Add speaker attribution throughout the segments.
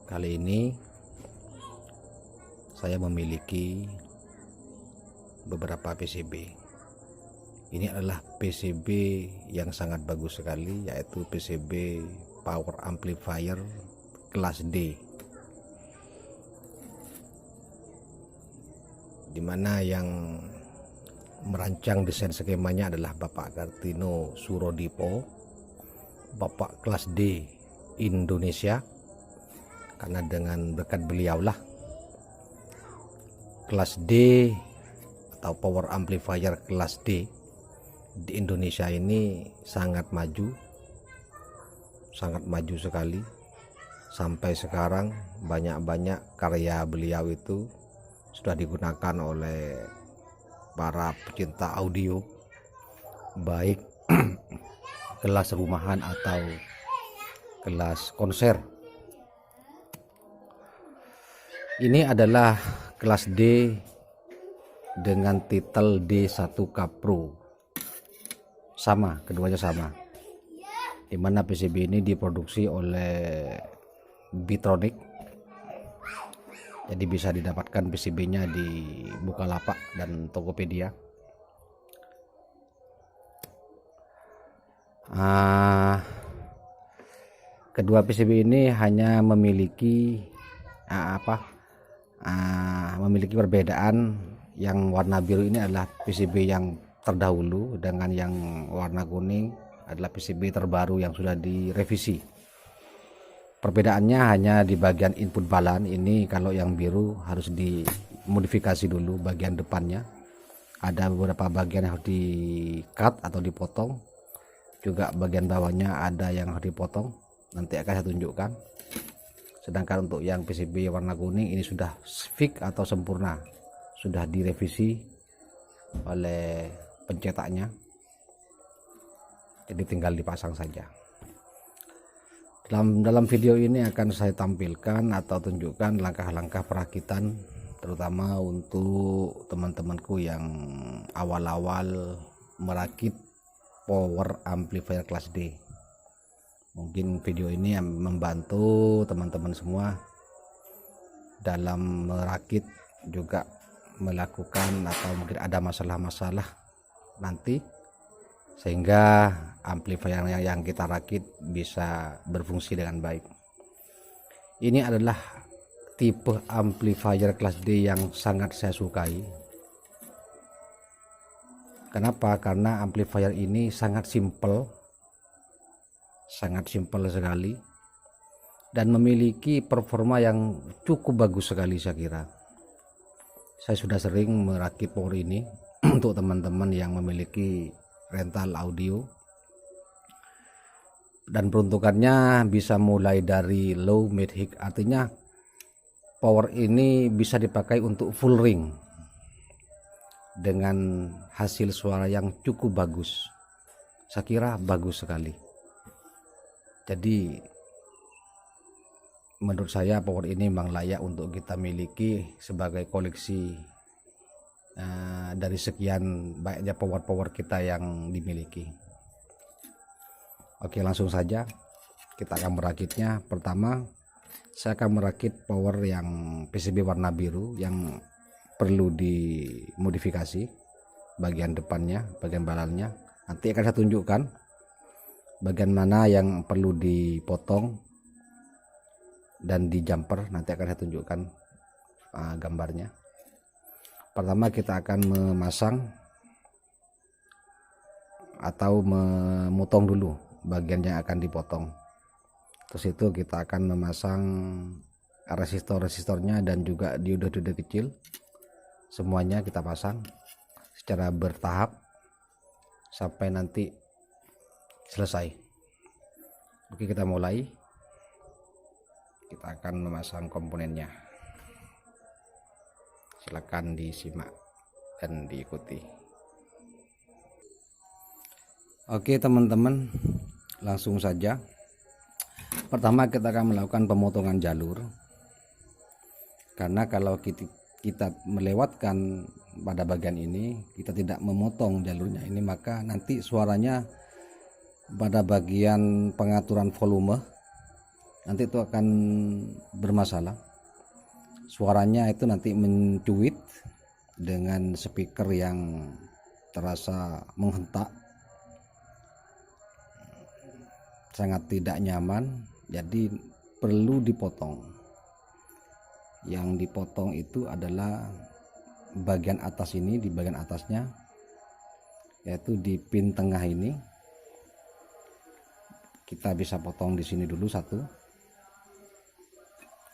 Speaker 1: Kali ini saya memiliki beberapa PCB. Ini adalah PCB yang sangat bagus sekali, yaitu PCB power amplifier kelas D, dimana yang merancang desain skemanya adalah Bapak Kartino Surodipo, Bapak kelas D Indonesia. Karena dengan berkat beliaulah kelas D atau power amplifier kelas D di Indonesia ini sangat maju sekali. Sampai sekarang banyak karya beliau itu sudah digunakan oleh para pecinta audio, baik kelas rumahan atau kelas konser. Ini adalah kelas D dengan titel D1K Pro. Sama, keduanya sama. Dimana PCB ini diproduksi oleh Bitronic. Jadi bisa didapatkan PCB-nya di Bukalapak dan Tokopedia. Kedua PCB ini hanya memiliki memiliki perbedaan. Yang warna biru ini adalah PCB yang terdahulu, dengan yang warna kuning adalah PCB terbaru yang sudah direvisi. Perbedaannya hanya di bagian input balan. Ini kalau yang biru harus dimodifikasi dulu bagian depannya. Ada beberapa bagian yang harus di cut atau dipotong. Juga bagian bawahnya ada yang harus dipotong. Nanti akan saya tunjukkan. Sedangkan untuk yang PCB warna kuning ini sudah fix atau sempurna, sudah direvisi oleh pencetaknya, jadi tinggal dipasang saja. Dalam video ini akan saya tampilkan atau tunjukkan langkah-langkah perakitan, terutama untuk teman-temanku yang awal-awal merakit power amplifier kelas D. Mungkin video ini yang membantu teman-teman semua dalam merakit, juga melakukan atau mungkin ada masalah-masalah nanti, sehingga amplifier yang kita rakit bisa berfungsi dengan baik. Ini adalah tipe amplifier kelas D yang sangat saya sukai. Kenapa? Karena amplifier ini sangat simple sekali dan memiliki performa yang cukup bagus sekali. Saya kira saya sudah sering merakit power ini untuk teman-teman yang memiliki rental audio, dan peruntukannya bisa mulai dari low, mid, high. Artinya power ini bisa dipakai untuk full ring dengan hasil suara yang cukup bagus. Saya kira bagus sekali. Jadi menurut saya power ini memang layak untuk kita miliki sebagai koleksi dari sekian banyaknya power kita yang dimiliki. Oke, langsung saja kita akan merakitnya. Pertama, saya akan merakit power yang PCB warna biru yang perlu dimodifikasi bagian depannya, bagian balalnya. Nanti akan saya tunjukkan bagian mana yang perlu dipotong dan di jumper. Nanti akan saya tunjukkan gambarnya. Pertama kita akan memasang atau memotong dulu bagian yang akan dipotong. Terus itu kita akan memasang resistornya dan juga dioda-dioda kecil. Semuanya kita pasang secara bertahap sampai nanti selesai. Oke, kita mulai. Kita akan memasang komponennya. Silakan disimak dan diikuti. Oke teman-teman, langsung saja. Pertama kita akan melakukan pemotongan jalur, karena kalau kita melewatkan pada bagian ini, kita tidak memotong jalurnya ini, maka nanti suaranya pada bagian pengaturan volume nanti itu akan bermasalah. Suaranya itu nanti mencuit dengan speaker yang terasa menghentak, sangat tidak nyaman. Jadi perlu dipotong. Yang dipotong itu adalah bagian atas ini, di bagian atasnya, yaitu di pin tengah ini. Kita bisa potong di sini dulu satu.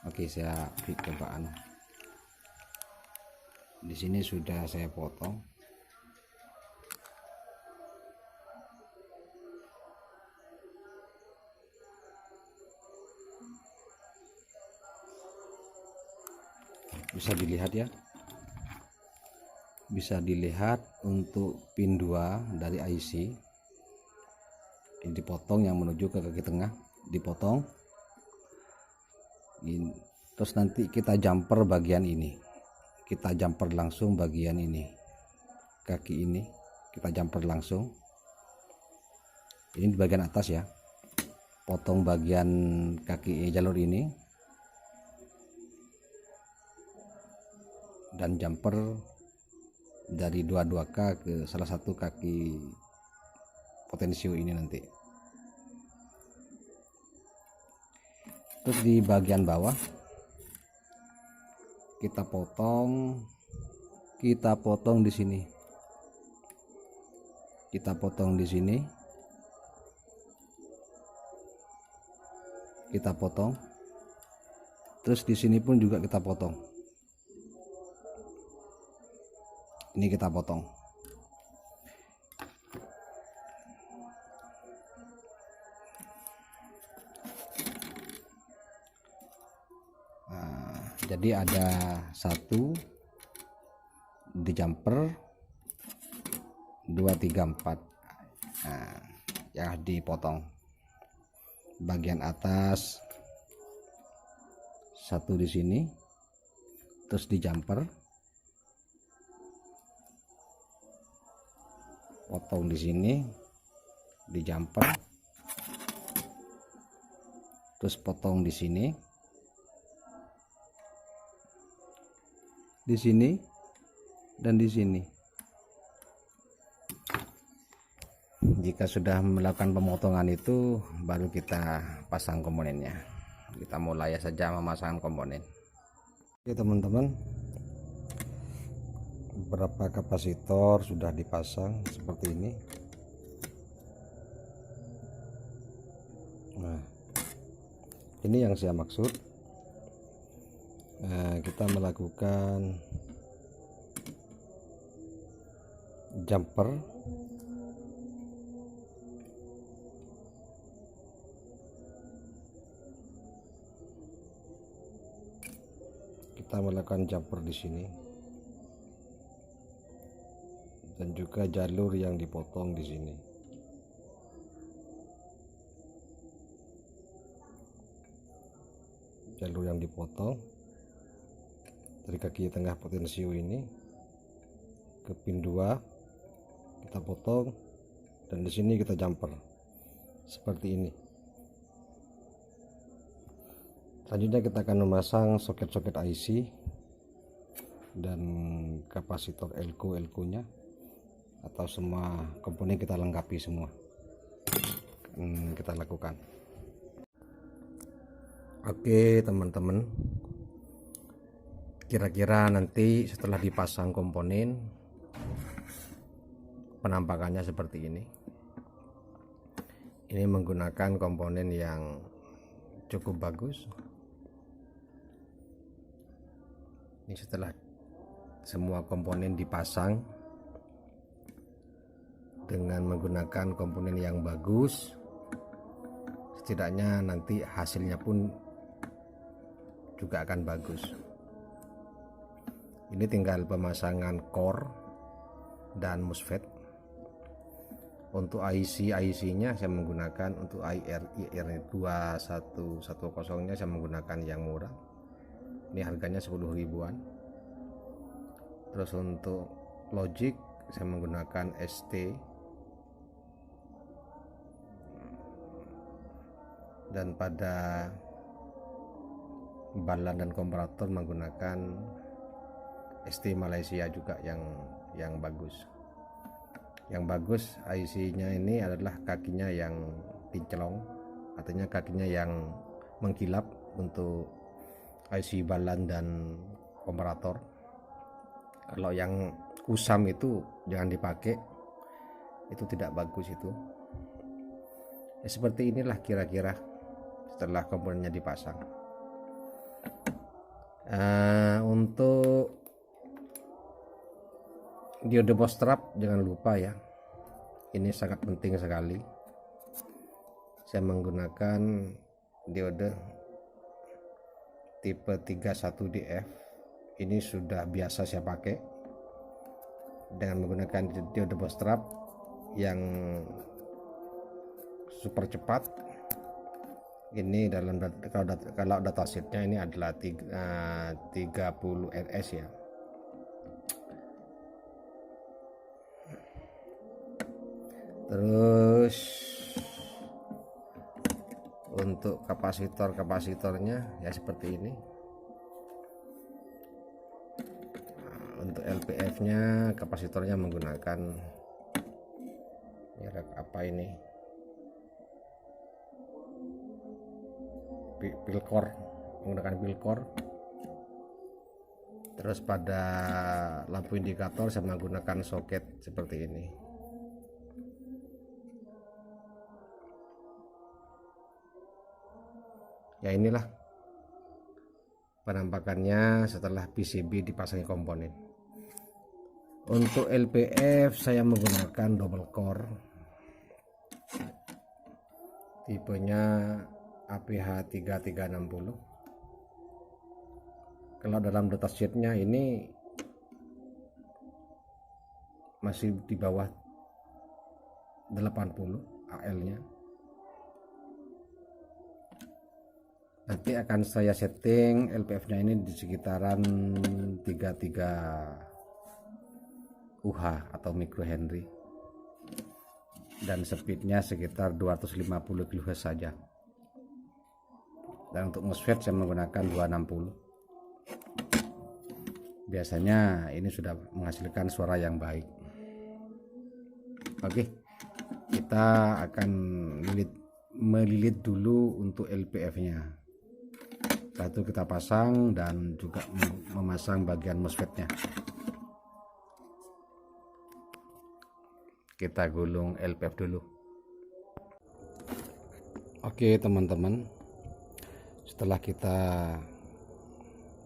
Speaker 1: Oke, saya cobaan. Di sini sudah saya potong. Bisa dilihat ya. Bisa dilihat untuk pin 2 dari IC. Ini dipotong, yang menuju ke kaki tengah dipotong. Terus nanti kita jumper bagian ini, kita jumper langsung bagian ini, kaki ini kita jumper langsung. Ini di bagian atas ya, potong bagian kaki jalur ini dan jumper dari 22K ke salah satu kaki potensio ini nanti. Terus di bagian bawah kita potong di sini, kita potong di sini, kita potong. Terus di sini pun juga kita potong. Ini kita potong. Jadi ada satu di jumper 2, 3, 4. Nah, ya dipotong bagian atas satu di sini, terus di jumper potong di sini, di jumper, terus potong di sini, di sini, dan di sini. Jika sudah melakukan pemotongan itu, baru kita pasang komponennya. Kita mulai saja memasang komponen. Oke teman-teman, beberapa kapasitor sudah dipasang seperti ini. Nah, ini yang saya maksud. Kita melakukan jumper di sini, dan juga jalur yang dipotong di sini. Jalur yang dipotong dari kaki tengah potensio ini ke pin 2 kita potong, dan di sini kita jumper seperti ini. Selanjutnya kita akan memasang soket-soket IC dan kapasitor elko nya, atau semua komponen kita lengkapi semua. Kita lakukan. Oke teman-teman, kira-kira nanti setelah dipasang komponen penampakannya seperti ini. Ini menggunakan komponen yang cukup bagus. Ini setelah semua komponen dipasang dengan menggunakan komponen yang bagus, setidaknya nanti hasilnya pun juga akan bagus. Ini tinggal pemasangan core dan MOSFET. Untuk IC-nya saya menggunakan, untuk IR2110 nya saya menggunakan yang murah. Ini harganya 10 ribuan. Terus untuk logic saya menggunakan ST, dan pada balan dan komparator menggunakan ST Malaysia juga yang bagus. Yang bagus IC-nya ini adalah kakinya yang kinclong, artinya kakinya yang mengkilap untuk IC balan dan komparator. Kalau yang kusam itu jangan dipakai, itu tidak bagus itu. Ya, seperti inilah kira-kira setelah komponennya dipasang. Untuk diode bootstrap jangan lupa ya, ini sangat penting sekali. Saya menggunakan diode tipe 31DF, ini sudah biasa saya pakai dengan menggunakan diode bootstrap yang super cepat. Ini dalam kalau datasheetnya ini adalah 30 ns ya. Terus untuk kapasitornya ya seperti ini. Untuk LPF-nya, kapasitornya menggunakan merek apa ini? Pilcore, menggunakan Pilcore. Terus pada lampu indikator saya menggunakan soket seperti ini. Ya, inilah penampakannya setelah PCB dipasangi komponen. Untuk LPF saya menggunakan double core, tipenya APH 3360. Kalau dalam datasheetnya ini masih di bawah 80 AL-nya. Nanti akan saya setting LPF-nya ini di sekitaran 33 UH atau microhenry, dan speednya sekitar 250 kHz saja. Dan untuk MOSFET saya menggunakan 260. Biasanya ini sudah menghasilkan suara yang baik. Oke, kita akan melilit dulu untuk LPF-nya. Setelah itu kita pasang dan juga memasang bagian MOSFET-nya. Kita gulung LPF dulu. Oke teman-teman, setelah kita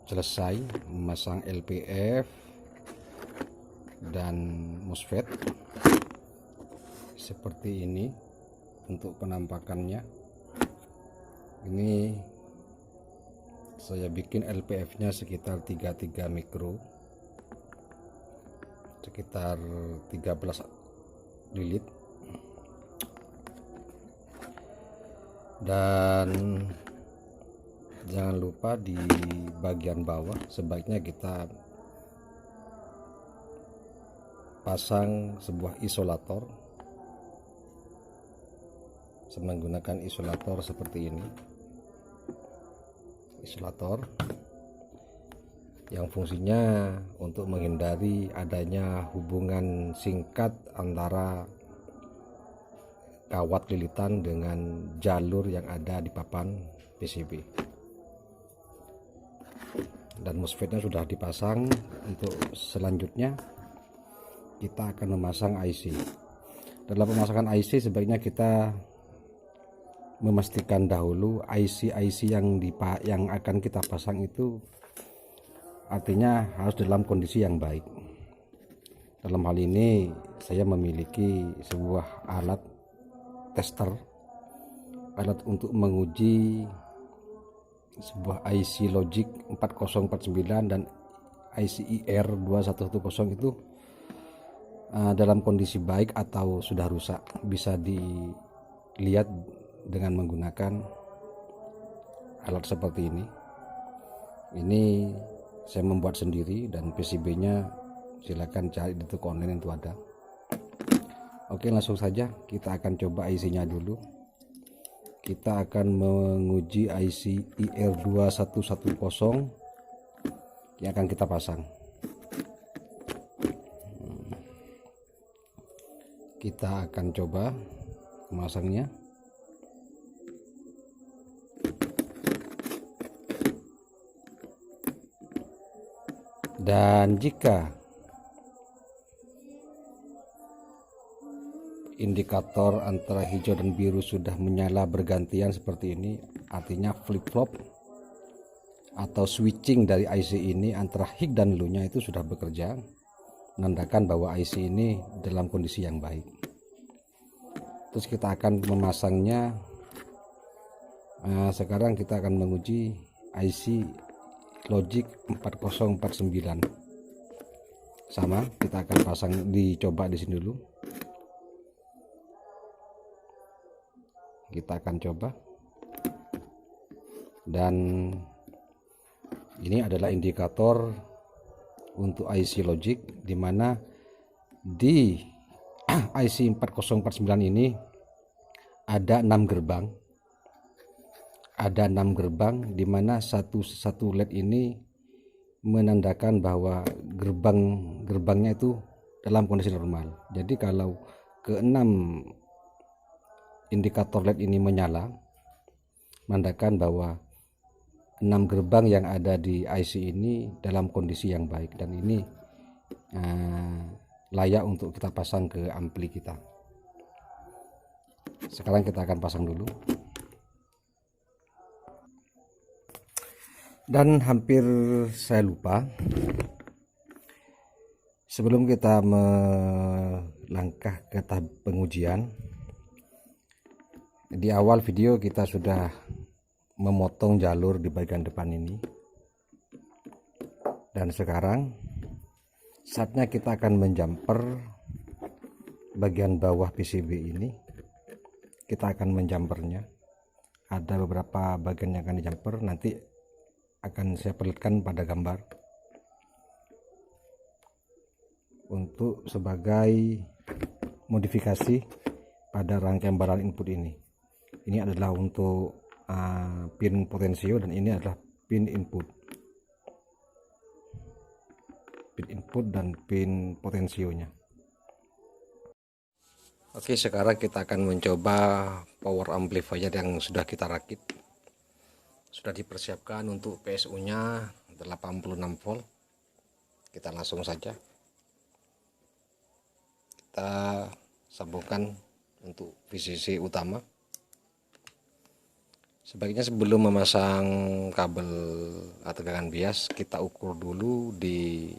Speaker 1: selesai memasang LPF dan MOSFET seperti ini untuk penampakannya. Ini saya bikin LPF-nya sekitar 33 mikro, sekitar 13 lilit, dan jangan lupa di bagian bawah sebaiknya kita pasang sebuah isolator. Saya menggunakan isolator seperti ini, isolator yang fungsinya untuk menghindari adanya hubungan singkat antara kawat lilitan dengan jalur yang ada di papan PCB. Dan MOSFET-nya sudah dipasang. Untuk selanjutnya kita akan memasang IC. Dalam pemasangan IC sebaiknya kita memastikan dahulu IC yang akan kita pasang itu artinya harus dalam kondisi yang baik. Dalam hal ini saya memiliki sebuah alat tester, alat untuk menguji sebuah IC Logic 4049 dan IC IR2110 itu dalam kondisi baik atau sudah rusak. Bisa dilihat dengan menggunakan alat seperti ini. Ini saya membuat sendiri dan PCB-nya silakan cari di toko online itu ada. Oke, langsung saja kita akan coba IC-nya dulu. kita akan menguji IC IR2110 yang akan kita pasang. Kita akan coba memasangnya. Dan jika indikator antara hijau dan biru sudah menyala bergantian seperti ini, artinya flip-flop atau switching dari IC ini antara high dan low-nya itu sudah bekerja, menandakan bahwa IC ini dalam kondisi yang baik. Terus kita akan memasangnya. Sekarang kita akan menguji IC Logic 4049. Sama, kita akan pasang, dicoba di sini dulu. Kita akan coba. Dan ini adalah indikator untuk IC Logic, di mana di IC 4049 ini ada 6 gerbang. Ada 6 gerbang, di mana satu LED ini menandakan bahwa gerbangnya itu dalam kondisi normal. Jadi kalau ke-6 indikator LED ini menyala, menandakan bahwa 6 gerbang yang ada di IC ini dalam kondisi yang baik, dan ini layak untuk kita pasang ke ampli kita. Sekarang kita akan pasang dulu. Dan hampir saya lupa, sebelum kita melangkah ke tahap pengujian, di awal video kita sudah memotong jalur di bagian depan ini, dan sekarang saatnya kita akan menjumper bagian bawah PCB ini. Kita akan menjumpernya. Ada beberapa bagian yang akan dijumper, nanti akan saya perlihatkan pada gambar untuk sebagai modifikasi pada rangkaian barang input ini. Ini adalah untuk pin potensio, dan ini adalah pin input. Pin input dan pin potensionya. Oke, sekarang kita akan mencoba power amplifier yang sudah kita rakit. Sudah dipersiapkan untuk PSU nya 86 volt. Kita langsung saja kita sambungkan untuk VCC utama. Sebaiknya sebelum memasang kabel tegangan bias, kita ukur dulu di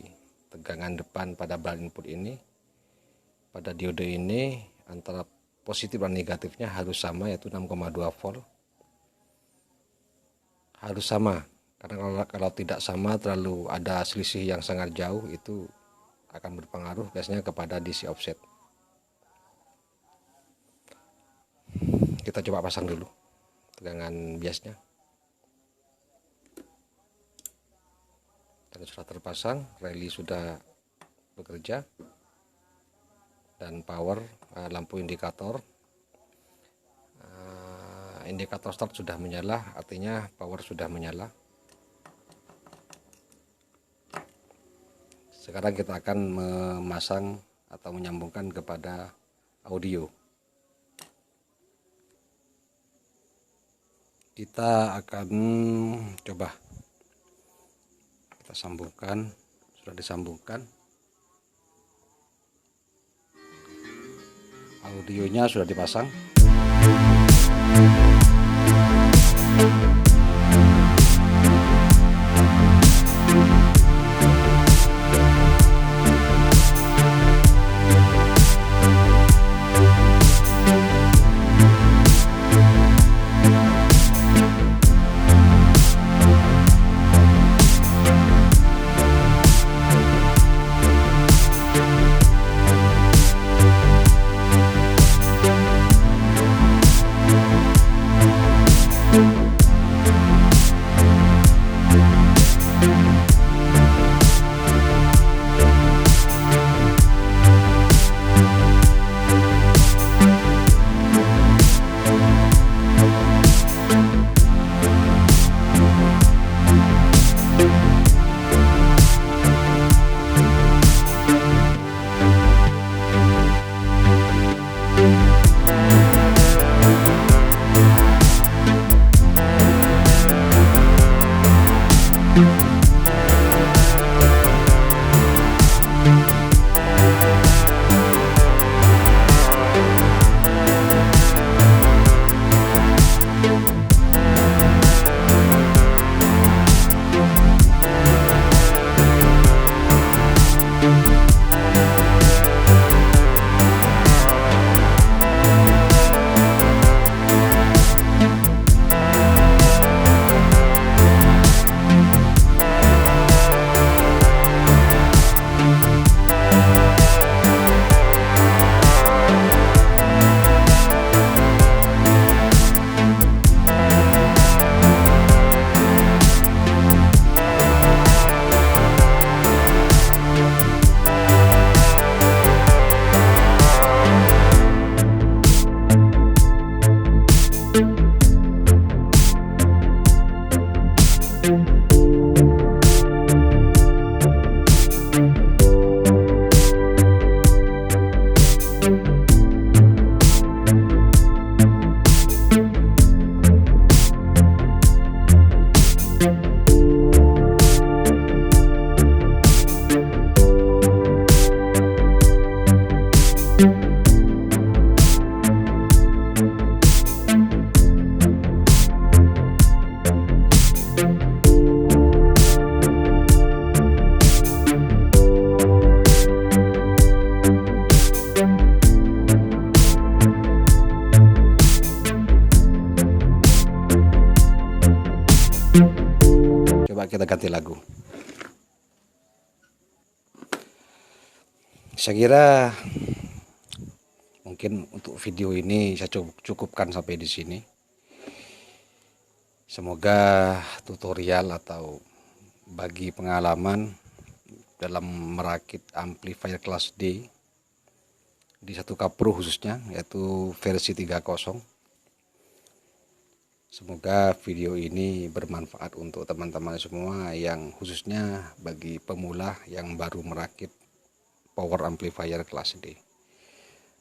Speaker 1: tegangan depan pada bahan input ini. Pada diode ini antara positif dan negatifnya harus sama, yaitu 6,2 volt. Harus sama, karena kalau tidak sama, terlalu ada selisih yang sangat jauh, itu akan berpengaruh biasanya kepada DC offset. Kita coba pasang dulu tegangan biasnya, dan sudah terpasang, relay sudah bekerja, dan power lampu indikator start sudah menyala, artinya power sudah menyala. Sekarang kita akan memasang atau menyambungkan kepada audio. Kita akan coba kita sambungkan. Sudah disambungkan, audionya sudah dipasang. Coba kita ganti lagu. Saya kira mungkin untuk video ini saya cukupkan sampai di sini. Semoga tutorial atau bagi pengalaman dalam merakit amplifier kelas D di 1K Pro khususnya, yaitu versi 3.0. Semoga video ini bermanfaat untuk teman-teman semua, yang khususnya bagi pemula yang baru merakit power amplifier kelas D.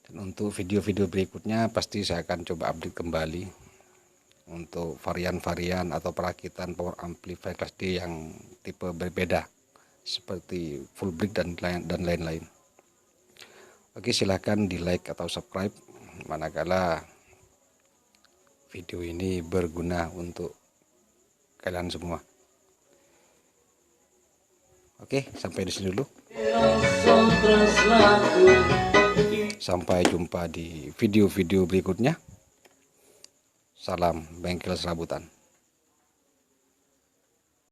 Speaker 1: Dan untuk video-video berikutnya pasti saya akan coba update kembali untuk varian-varian atau perakitan power amplifier kelas D yang tipe berbeda seperti full brick dan lain-lain. Oke, silahkan di like atau subscribe manakala video ini berguna untuk kalian semua. Oke, sampai di sini dulu. Sampai jumpa di video-video berikutnya. Salam bengkel serabutan.